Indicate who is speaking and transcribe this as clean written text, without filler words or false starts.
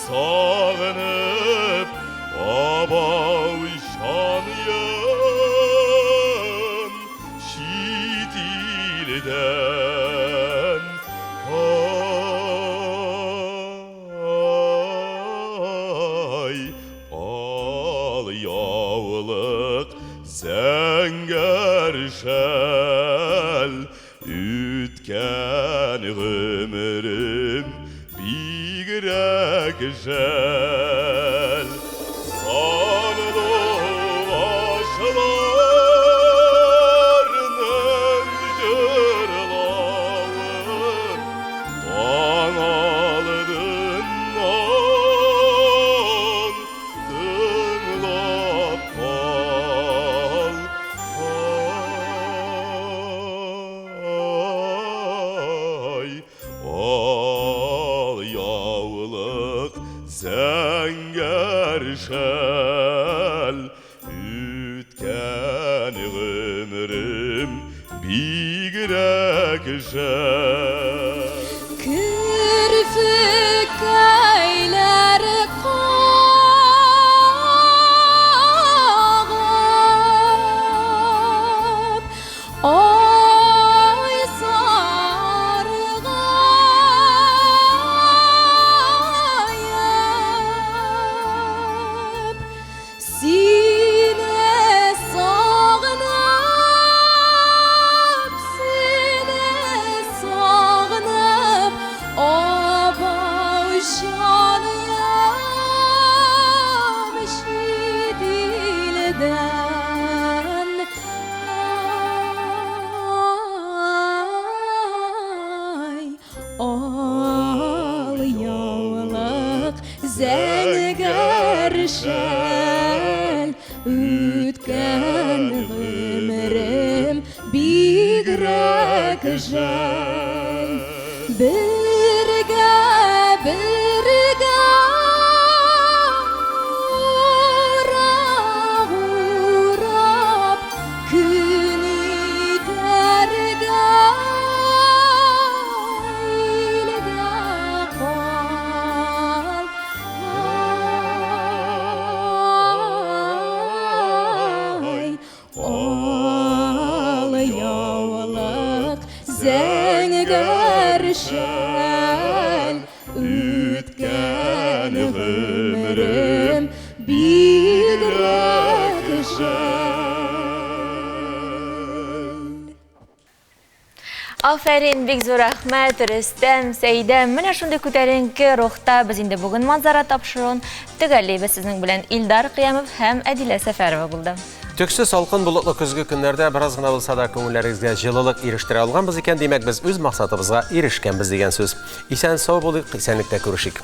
Speaker 1: sağınıp abav şanıyım şidilden ay al yavlık zenger şel ütken ömrüm bigrek jel sanlı aşlarının jırlavın danalığından tınlap kal ay al yavlık zenger şel ütken ömrüm bigrek jel
Speaker 2: Kürfük eyler kağıp ay sargayıp sine sağınıp abavşanıyam şidilden ay al yavlık zenger şel ütken ömrüm bigrek jel birge uğrap gün iterge ilge kal ay al yavlık zenger şel ütken ömrüm bigrek jel.
Speaker 3: Aferin, bek zor rahmet, Rüstem, Seydem. Менә шундый күтәренке рухта без инде бүген манзара тапшыруын төгәлләйбез сезнең белән Илдар Кыямов һәм Әдилә Сәфәрова булды.
Speaker 4: Төксі салқын болытлы күзгі күнлерде біраз ғына болса да көңілләріңізге жылылық ирештіре алған біз екен, демек біз өз мақсатымызға ирешкенбіз деген сөз. Исән сау болайық, исәнлікте көрішік.